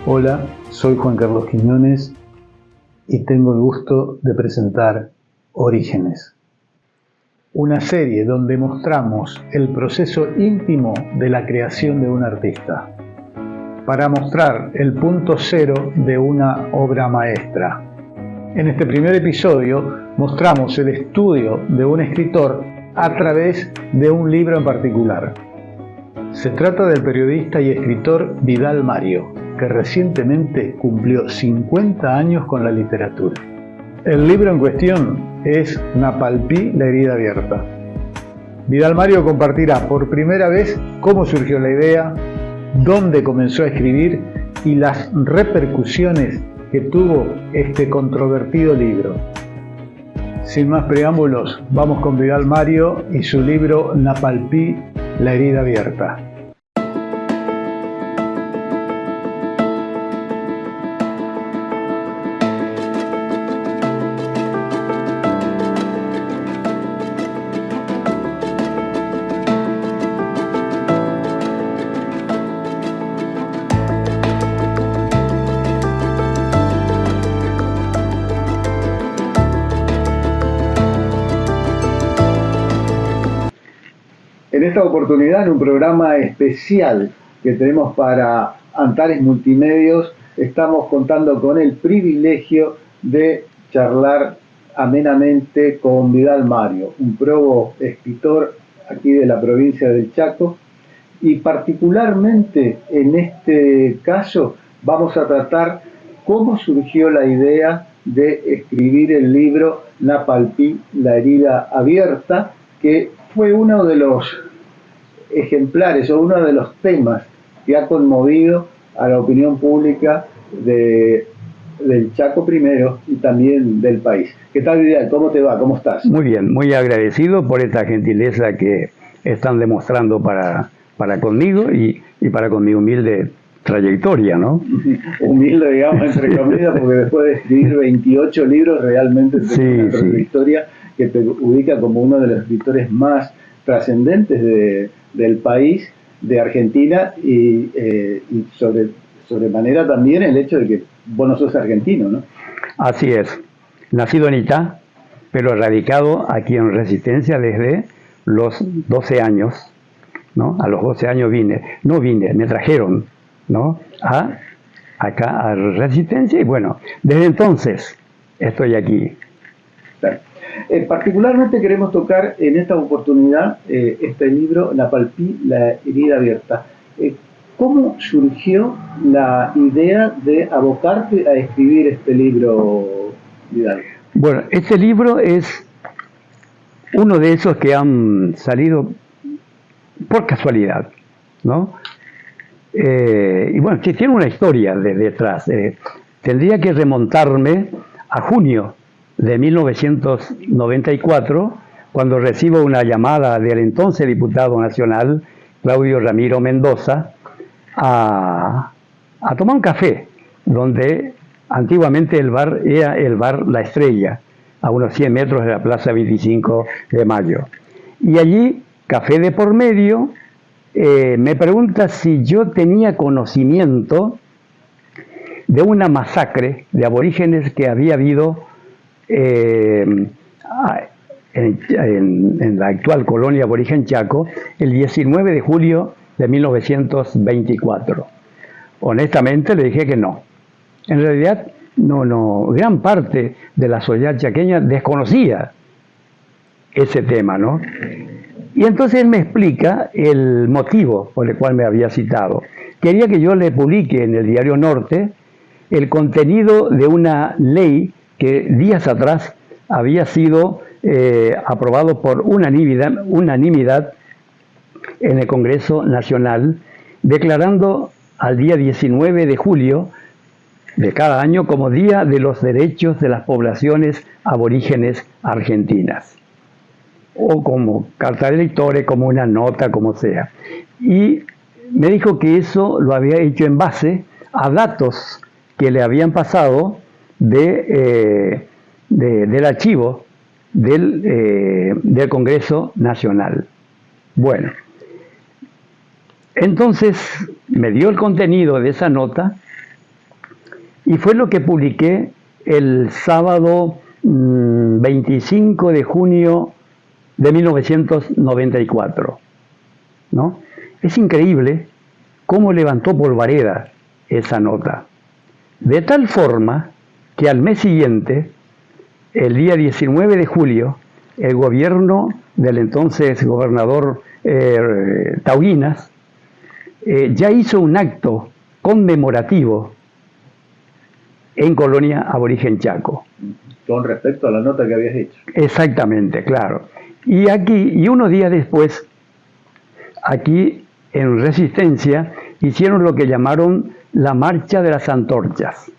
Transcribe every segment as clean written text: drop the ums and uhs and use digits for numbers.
Hola, soy Juan Carlos Quiñones y tengo el gusto de presentar Orígenes, una serie donde mostramos el proceso íntimo de la creación de un artista, para mostrar el punto cero de una obra maestra. En este primer episodio mostramos el estudio de un escritor a través de un libro en particular. Se trata del periodista y escritor Vidal Mario, que recientemente cumplió 50 años con la literatura. El libro en cuestión es Napalpí, la herida abierta. Vidal Mario compartirá por primera vez cómo surgió la idea, dónde comenzó a escribir y las repercusiones que tuvo este controvertido libro. Sin más preámbulos, vamos con Vidal Mario y su libro Napalpí, la herida abierta. En esta oportunidad, en un programa especial que tenemos para Antares Multimedios, estamos contando con el privilegio de charlar amenamente con Vidal Mario, un probo escritor aquí de la provincia del Chaco, y particularmente en este caso vamos a tratar cómo surgió la idea de escribir el libro Napalpí, la herida abierta, que fue uno de los ejemplares o uno de los temas que ha conmovido a la opinión pública del Chaco primero y también del país. ¿Qué tal, Vidal? ¿Cómo te va? ¿Cómo estás? Muy bien, muy agradecido por esta gentileza que están demostrando para conmigo y para con mi humilde trayectoria, ¿no? Humilde, digamos, entre comillas, porque después de escribir 28 libros realmente es una trayectoria que te ubica como uno de los escritores más trascendentes del país, de Argentina, y sobremanera también el hecho de que vos no sos argentino, ¿no? Así es, nacido en Itá, pero radicado aquí en Resistencia desde los 12 años, ¿no? A los 12 años me trajeron, ¿no? Acá a Resistencia, y bueno, desde entonces estoy aquí. Claro. Particularmente queremos tocar en esta oportunidad este libro, Napalpí, la herida abierta. ¿Cómo surgió la idea de abocarte a escribir este libro, Vidal? Bueno, este libro es uno de esos que han salido por casualidad, ¿no? Y bueno, que tiene una historia detrás. Tendría que remontarme a junio de 1994, cuando recibo una llamada del entonces diputado nacional, Claudio Ramiro Mendoza, a tomar un café, donde antiguamente el bar era el bar La Estrella, a unos 100 metros de la Plaza 25 de Mayo. Y allí, café de por medio, me pregunta si yo tenía conocimiento de una masacre de aborígenes que había habido en la actual colonia aborigen Chaco, el 19 de julio de 1924. Honestamente le dije que no. En realidad, no, gran parte de la sociedad chaqueña desconocía ese tema, ¿no? Y entonces él me explica el motivo por el cual me había citado. Quería que yo le publique en el Diario Norte el contenido de una ley que días atrás había sido aprobado por unanimidad en el Congreso Nacional, declarando al día 19 de julio de cada año como Día de los Derechos de las Poblaciones Aborígenes Argentinas, o como carta de lectores, como una nota, como sea. Y me dijo que eso lo había hecho en base a datos que le habían pasado del archivo del Congreso Nacional. Bueno, entonces me dio el contenido de esa nota Y fue lo que publiqué el sábado 25 de junio de 1994, ¿no? Es increíble cómo levantó polvareda esa nota. De tal forma que al mes siguiente, el día 19 de julio, el gobierno del entonces gobernador Tauguinas ya hizo un acto conmemorativo en Colonia Aborigen Chaco. Con respecto a la nota que habías hecho. Exactamente, claro. Y unos días después, aquí en Resistencia, hicieron lo que llamaron la Marcha de las Antorchas.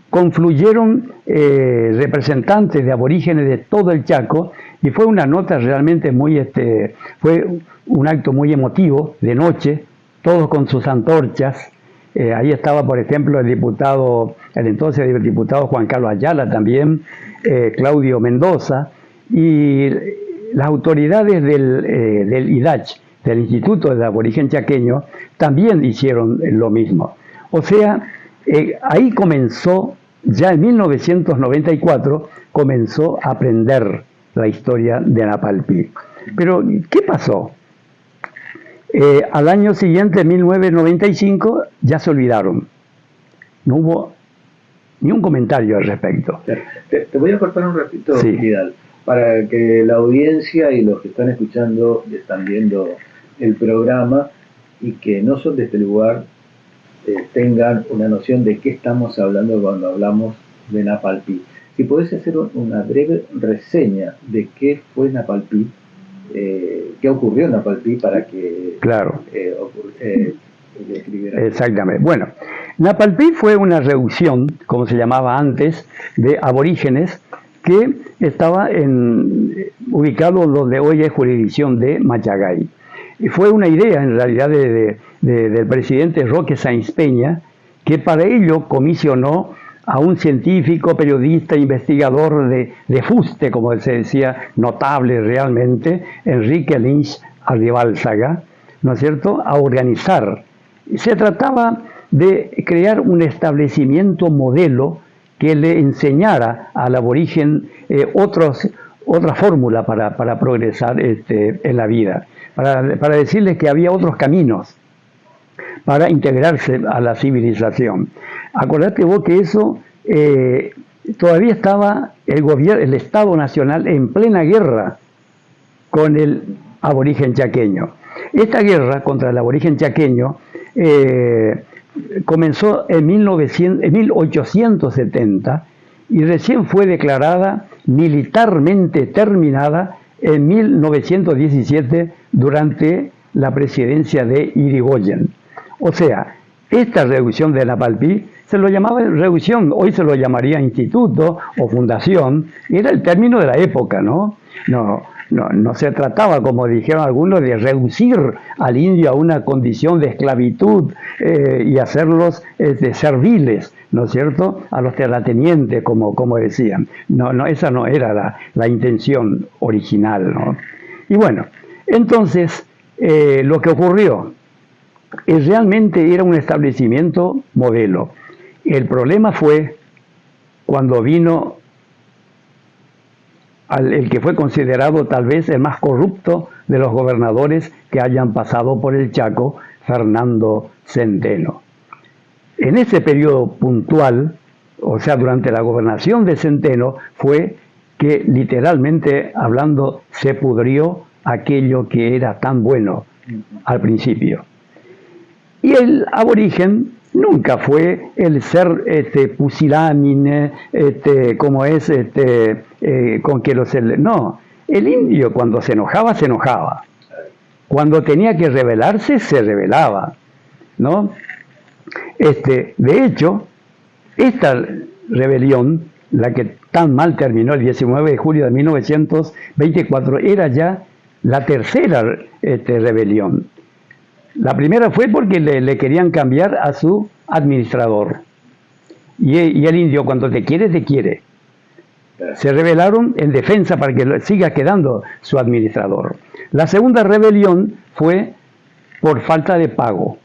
Confluyeron representantes de aborígenes de todo el Chaco y fue una nota realmente fue un acto muy emotivo, de noche, todos con sus antorchas. Ahí estaba, por ejemplo, el entonces diputado Juan Carlos Ayala también, Claudio Mendoza, y las autoridades del IDACH, del Instituto de Aborigen Chaqueño, también hicieron lo mismo. O sea, ahí comenzó, ya en 1994, comenzó a aprender la historia de Napalpí. Pero, ¿qué pasó? Al año siguiente, en 1995, ya se olvidaron. No hubo ni un comentario al respecto. Te voy a cortar un ratito, sí. Vidal, para que la audiencia y los que están escuchando y están viendo el programa y que no son de este lugar tengan una noción de qué estamos hablando cuando hablamos de Napalpí. Si podés hacer una breve reseña de qué fue Napalpí, qué ocurrió en Napalpí para que claro. describiera. Exactamente. Bueno, Napalpí fue una reducción, como se llamaba antes, de aborígenes que estaba ubicado donde hoy es jurisdicción de Machagay. Y fue una idea, en realidad, del presidente Roque Sáenz Peña, que para ello comisionó a un científico, periodista, investigador de fuste, como se decía, notable realmente, Enrique Lynch Arribálzaga, ¿no es cierto?, a organizar. Se trataba de crear un establecimiento modelo que le enseñara al aborigen otra fórmula para progresar en la vida, para decirles que había otros caminos para integrarse a la civilización. Acordate vos que eso todavía estaba el Estado Nacional en plena guerra con el aborigen chaqueño. Esta guerra contra el aborigen chaqueño comenzó en 1870 y recién fue declarada militarmente terminada en 1917 durante la presidencia de Irigoyen. O sea, esta reducción de Napalpí se lo llamaba reducción, hoy se lo llamaría instituto o fundación, y era el término de la época, ¿no? No se trataba, como dijeron algunos, de reducir al indio a una condición de esclavitud y hacerlos serviles, ¿no es cierto?, a los terratenientes, como decían. Esa no era la intención original, ¿no? Y bueno, entonces, lo que ocurrió realmente era un establecimiento modelo. El problema fue cuando vino el que fue considerado tal vez el más corrupto de los gobernadores que hayan pasado por el Chaco, Fernando Centeno. En ese periodo puntual, o sea, durante la gobernación de Centeno, fue que literalmente hablando se pudrió aquello que era tan bueno al principio. Y el aborigen nunca fue el ser pusilánime, como es, con que no, el indio cuando se enojaba, se enojaba. Cuando tenía que rebelarse, se rebelaba, ¿no? De hecho, esta rebelión, la que tan mal terminó el 19 de julio de 1924, era ya la tercera rebelión. La primera fue porque le querían cambiar a su administrador. Y el indio, cuando te quiere. Se rebelaron en defensa para que siga quedando su administrador. La segunda rebelión fue por falta de pago.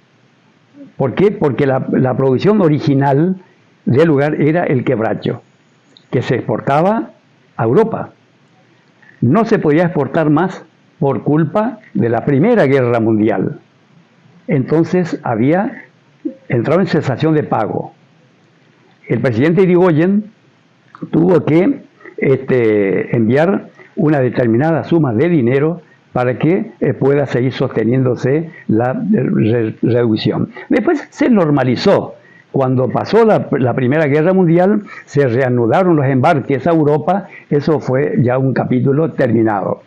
¿Por qué? Porque la producción original del lugar era el quebracho, que se exportaba a Europa. No se podía exportar más por culpa de la Primera Guerra Mundial. Entonces había entrado en cesación de pago. El presidente Irigoyen tuvo que enviar una determinada suma de dinero para que pueda seguir sosteniéndose la reducción. Después se normalizó. Cuando pasó la Primera Guerra Mundial, se reanudaron los embarques a Europa. Eso fue ya un capítulo terminado.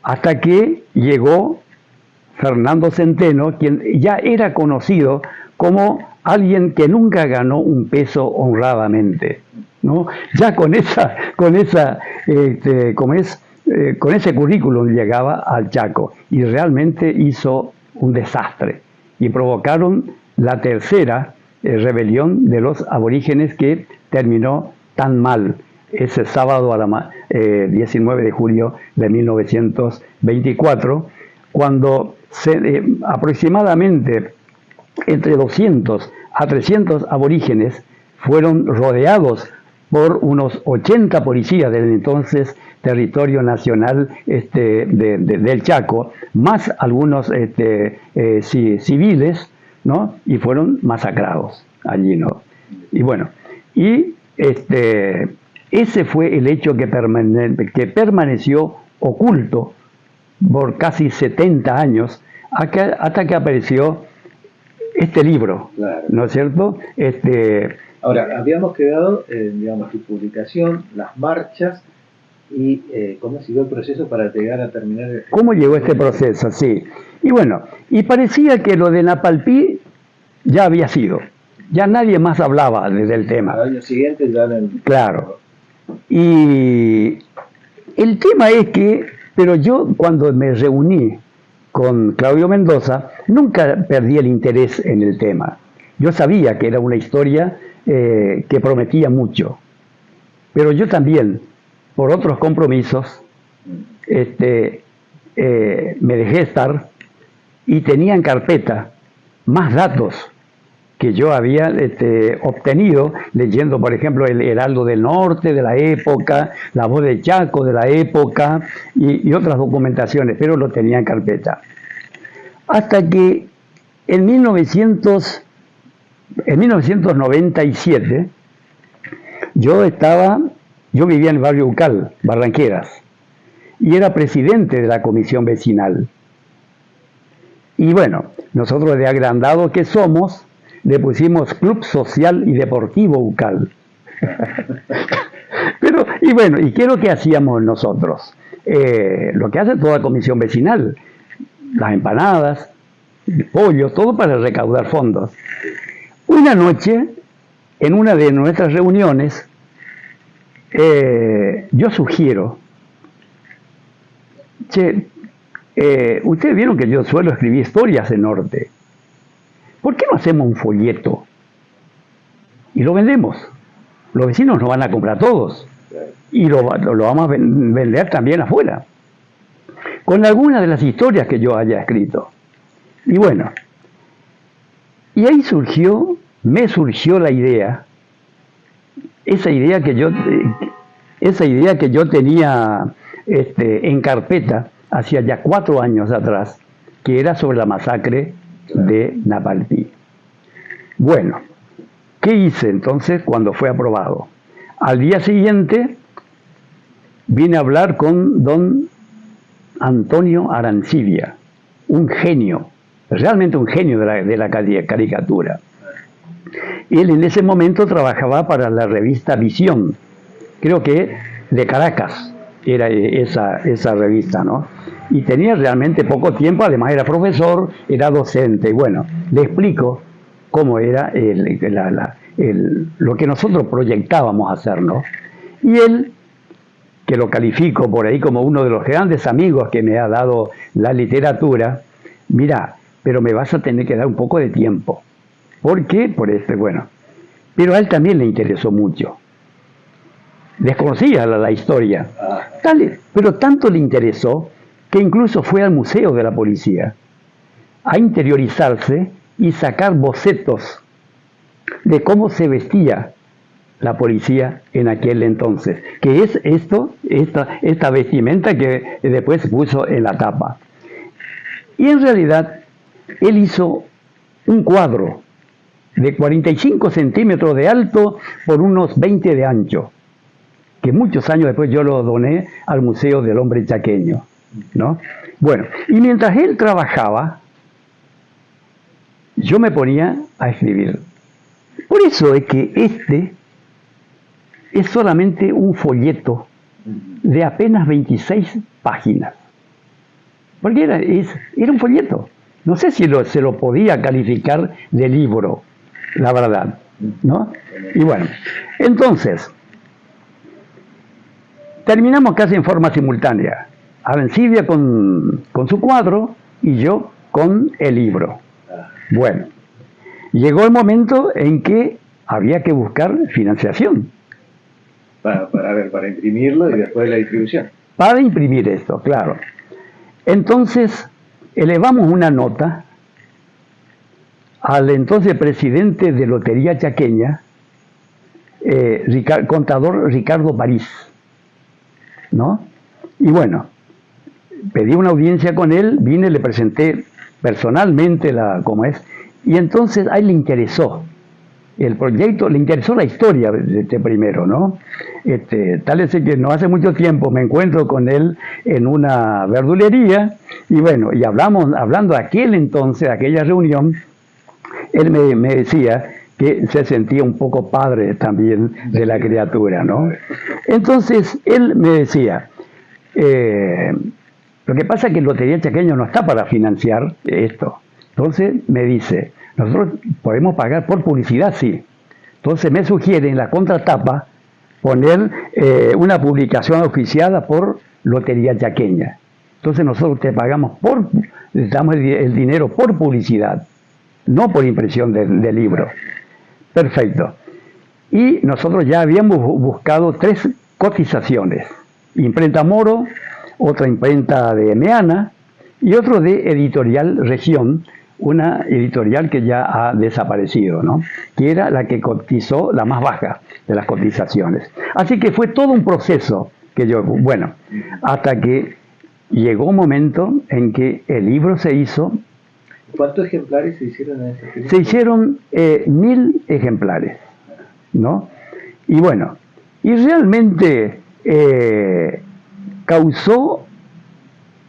Hasta que llegó Fernando Centeno, quien ya era conocido como alguien que nunca ganó un peso honradamente, ¿no? Ya con ese currículum llegaba al Chaco y realmente hizo un desastre y provocaron la tercera rebelión de los aborígenes que terminó tan mal ese sábado 19 de julio de 1924, cuando aproximadamente entre 200 a 300 aborígenes fueron rodeados por unos 80 policías del entonces territorio nacional del Chaco, más algunos civiles, ¿no? Y fueron masacrados allí, ¿no? Y bueno, ese fue el hecho que permaneció oculto por casi 70 años hasta que apareció este libro, claro, ¿no es cierto? Ahora, habíamos quedado, digamos, tu publicación, las marchas y cómo siguió el proceso para llegar a terminar. ¿Cómo llegó este proceso? Sí. Y bueno, y parecía que lo de Napalpí ya había sido. Ya nadie más hablaba del tema. Al año siguiente ya... Claro. Y el tema es que, pero yo cuando me reuní con Claudio Mendoza, nunca perdí el interés en el tema. Yo sabía que era una historia que prometía mucho. Pero yo también, por otros compromisos, me dejé estar y tenía en carpeta más datos que yo había obtenido leyendo, por ejemplo, el Heraldo del Norte de la época, La Voz de Chaco de la época y otras documentaciones, pero lo tenía en carpeta. Hasta que en 1997 yo vivía en el barrio Ucal, Barranqueras, y era presidente de la comisión vecinal. Y bueno, nosotros de agrandado que somos, le pusimos Club Social y Deportivo Ucal. Y bueno, ¿y qué es lo que hacíamos nosotros? Lo que hace toda comisión vecinal, las empanadas, el pollo, todo para recaudar fondos. Una noche, en una de nuestras reuniones, yo sugiero, ustedes vieron que yo suelo escribir historias en Norte. ¿Por qué no hacemos un folleto y lo vendemos? Los vecinos nos van a comprar todos y lo vamos a vender también afuera, con algunas de las historias que yo haya escrito. Y bueno, y ahí me surgió la idea, esa idea que yo tenía en carpeta hacía ya 4 años atrás, que era sobre la masacre de Napalpí. Bueno, ¿qué hice entonces cuando fue aprobado? Al día siguiente vine a hablar con don Antonio Arancibia, un genio, realmente un genio de la caricatura. Él en ese momento trabajaba para la revista Visión, creo que de Caracas era esa revista, ¿no? Y tenía realmente poco tiempo, además era profesor, era docente. Y bueno, le explico cómo era lo que nosotros proyectábamos hacer, ¿no? Y él, que lo califico por ahí como uno de los grandes amigos que me ha dado la literatura, mira, pero me vas a tener que dar un poco de tiempo. ¿Por qué? Bueno, pero a él también le interesó mucho. Desconocía la historia, pero tanto le interesó que incluso fue al Museo de la Policía a interiorizarse y sacar bocetos de cómo se vestía la policía en aquel entonces, que es esta vestimenta que después se puso en la tapa. Y en realidad, él hizo un cuadro de 45 centímetros de alto por unos 20 de ancho, que muchos años después yo lo doné al Museo del Hombre Chaqueño, ¿no? Bueno, y mientras él trabajaba, yo me ponía a escribir. Por eso es que este es solamente un folleto de apenas 26 páginas. Porque era un folleto. No sé si se lo podía calificar de libro, la verdad, ¿no? Y bueno, entonces, terminamos casi en forma simultánea. Arancibia con su cuadro y yo con el libro. Bueno, llegó el momento en que había que buscar financiación. Para imprimirlo y después la distribución. Para imprimir esto, claro. Entonces, elevamos una nota al entonces presidente de Lotería Chaqueña, contador Ricardo París, ¿no? Y bueno, pedí una audiencia con él, vine, le presenté personalmente cómo es, y entonces a él le interesó el proyecto, le interesó la historia de primero, ¿no? Tal es que no hace mucho tiempo me encuentro con él en una verdulería y bueno, y hablando de aquel entonces, de aquella reunión, él me decía que se sentía un poco padre también de la criatura, ¿no? Entonces, él me decía, lo que pasa es que Lotería Chaqueño no está para financiar esto. Entonces me dice, nosotros podemos pagar por publicidad, sí. Entonces me sugiere en la contratapa poner una publicación oficiada por Lotería Chaqueña. Entonces nosotros te pagamos le damos el dinero por publicidad, no por impresión de libro. Perfecto. Y nosotros ya habíamos buscado 3 cotizaciones. Imprenta Moro, otra imprenta de Meana y otro de Editorial Región, una editorial que ya ha desaparecido, ¿no? Que era la que cotizó la más baja de las cotizaciones. Así que fue todo un proceso bueno, hasta que llegó un momento en que el libro se hizo. ¿Cuántos ejemplares se hicieron en ese libro? Se hicieron 1000 ejemplares, ¿no? Y bueno, y realmente causó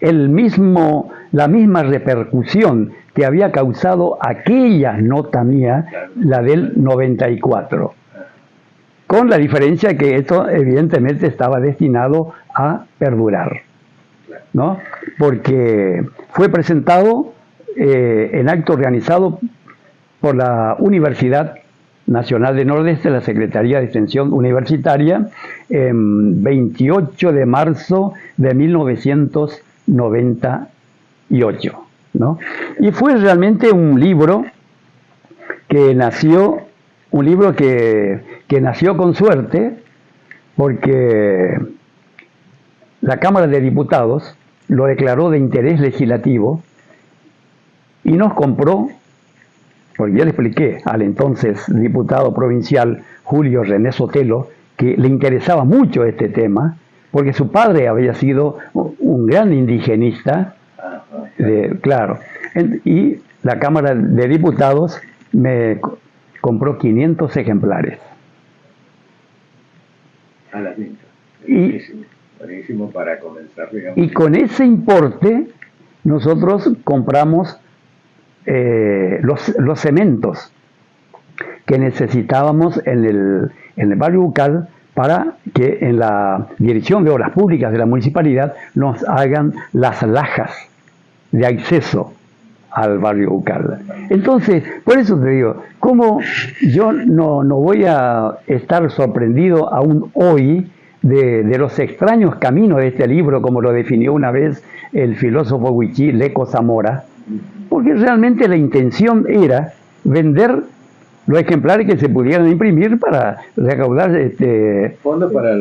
la misma repercusión que había causado aquella nota mía, la del 94. Con la diferencia que esto evidentemente estaba destinado a perdurar, ¿no? Porque fue presentado en acto organizado por la Universidad Nacional del Nordeste, la Secretaría de Extensión Universitaria, en 28 de marzo de 1998, ¿no? Y fue realmente un libro que nació con suerte, porque la Cámara de Diputados lo declaró de interés legislativo y nos compró, porque yo le expliqué al entonces diputado provincial Julio René Sotelo que le interesaba mucho este tema, porque su padre había sido un gran indigenista, claro, y la Cámara de Diputados me compró 500 ejemplares. A la venta. Buenísimo para comenzar, digamos. Y con ese importe nosotros compramos los cementos que necesitábamos en el barrio Bucal para que en la Dirección de Obras Públicas de la Municipalidad nos hagan las lajas de acceso al barrio Bucal. Entonces, por eso te digo, como yo no voy a estar sorprendido aún hoy de los extraños caminos de este libro, como lo definió una vez el filósofo huichí Leco Zamora, porque realmente la intención era vender los ejemplares que se pudieran imprimir para recaudar fondos para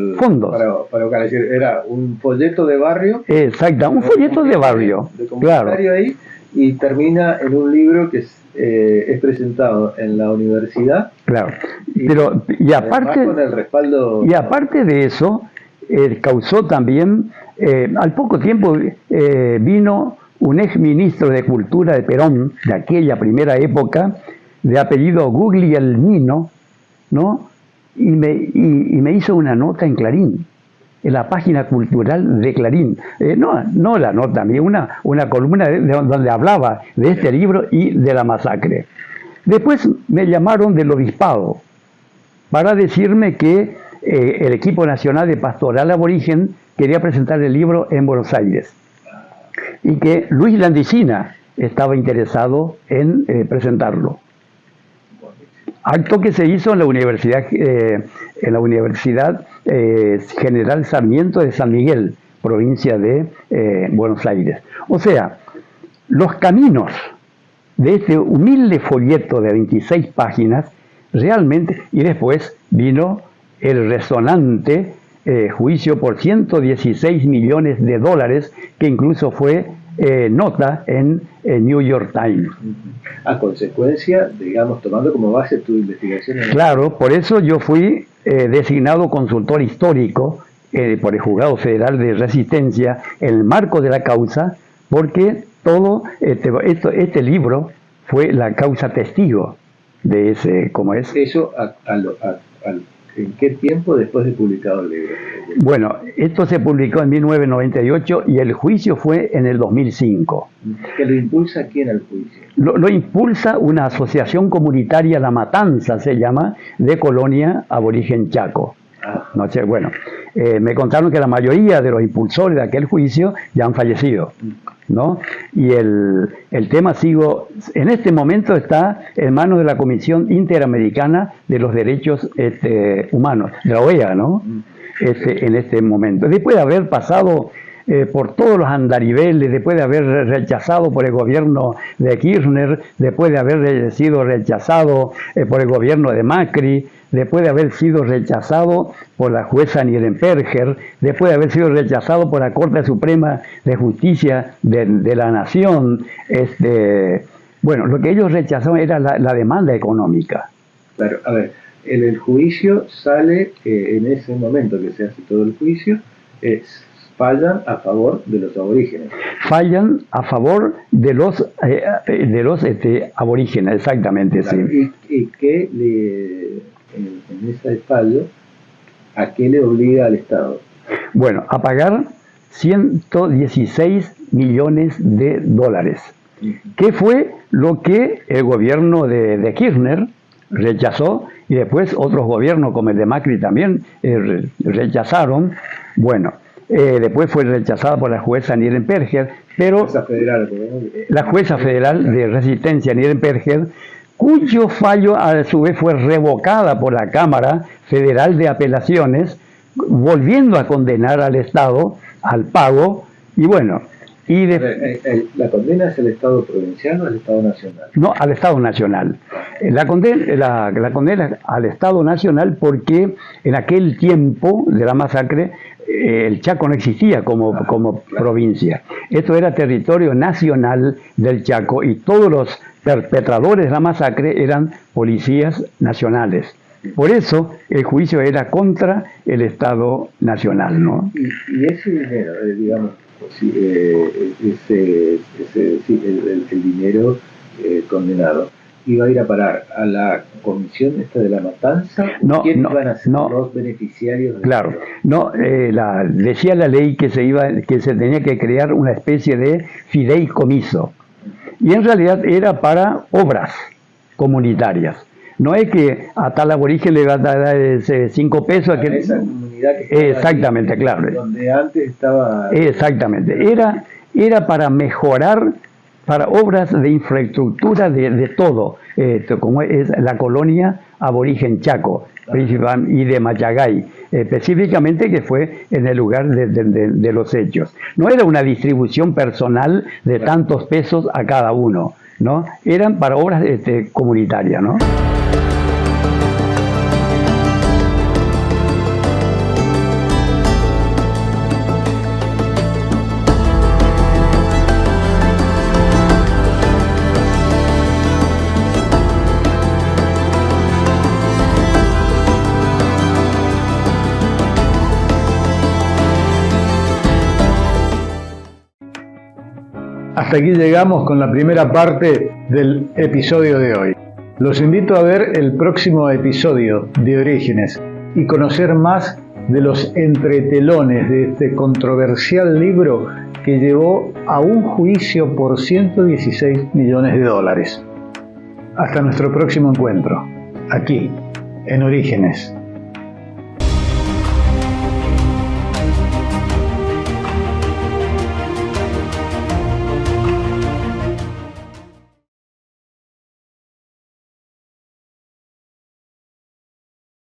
decir, era un folleto de barrio. Exacto, un folleto de barrio, de claro. Ahí, y termina en un libro que es presentado en la universidad. Claro, pero y aparte, con el respaldo, y aparte de eso, causó también, al poco tiempo vino un ex ministro de Cultura de Perón, de aquella primera época, de apellido Guglielmino, ¿no? Y me hizo una nota en Clarín, en la página cultural de Clarín. No la nota mía, una columna donde hablaba de este libro y de la masacre. Después me llamaron del obispado para decirme que el equipo nacional de pastoral aborigen quería presentar el libro en Buenos Aires y que Luis Landicina estaba interesado en presentarlo. Acto que se hizo en la Universidad General Sarmiento de San Miguel, provincia de Buenos Aires. O sea, los caminos de este humilde folleto de 26 páginas, realmente, y después vino el resonante juicio por 116 millones de dólares, que incluso fue nota en New York Times. A consecuencia, digamos, tomando como base tu investigación. Claro, por eso yo fui designado consultor histórico por el Juzgado Federal de Resistencia en el marco de la causa, porque todo este libro fue la causa testigo de ese, ¿cómo es? Eso ¿en qué tiempo después de publicado el libro? Bueno, esto se publicó en 1998 y el juicio fue en el 2005. ¿Que lo impulsa quién al juicio? Lo impulsa una asociación comunitaria, La Matanza se llama, de Colonia Aborigen Chaco. No sé, bueno, me contaron que la mayoría de los impulsores de aquel juicio ya han fallecido, ¿no? Y el tema en este momento está en manos de la Comisión Interamericana de los Derechos Humanos, de la OEA, ¿no? En este momento. Después de haber pasado por todos los andariveles, después de haber rechazado por el gobierno de Kirchner, después de haber sido rechazado por el gobierno de Macri, después de haber sido rechazado por la jueza Nierenberger, después de haber sido rechazado por la Corte Suprema de Justicia de la Nación, bueno, lo que ellos rechazaron era la demanda económica. Claro, a ver, en el juicio sale, en ese momento que se hace todo el juicio, fallan a favor de los aborígenes. Fallan a favor de los aborígenes, exactamente, claro, sí. ¿Y qué en ese fallo, a qué le obliga al Estado? Bueno, a pagar 116 millones de dólares, que fue lo que el gobierno de Kirchner rechazó, y después otros gobiernos como el de Macri también rechazaron. Bueno, después fue rechazada por la jueza Nierenberger, pero la jueza federal de Resistencia Nierenberger, cuyo fallo a su vez fue revocada por la Cámara Federal de Apelaciones, volviendo a condenar al Estado al pago, y bueno, ¿la condena es el Estado provincial o el Estado nacional? No, al Estado nacional. La condena al Estado nacional porque en aquel tiempo de la masacre el Chaco no existía como provincia. Esto era territorio nacional del Chaco y todos los perpetradores de la masacre eran policías nacionales. Por eso el juicio era contra el Estado nacional, ¿no? Y ese dinero, digamos, el dinero condenado, ¿iba a ir a parar a la comisión esta de la matanza? ¿Quiénes van a ser los beneficiarios? Claro, decía la ley que se tenía que crear una especie de fideicomiso, y en realidad era para obras comunitarias. No es que a tal aborigen le va a dar 5 pesos. A esa comunidad que exactamente, ahí, claro. Donde antes estaba... Exactamente. Era para mejorar, para obras de infraestructura de todo, como es la colonia aborigen Chaco, y de Machagay, específicamente, que fue en el lugar de los hechos. No era una distribución personal de tantos pesos a cada uno, ¿no? Eran para obras comunitarias, ¿no? Hasta aquí llegamos con la primera parte del episodio de hoy. Los invito a ver el próximo episodio de Orígenes y conocer más de los entretelones de este controversial libro que llevó a un juicio por 116 millones de dólares. Hasta nuestro próximo encuentro, aquí, en Orígenes.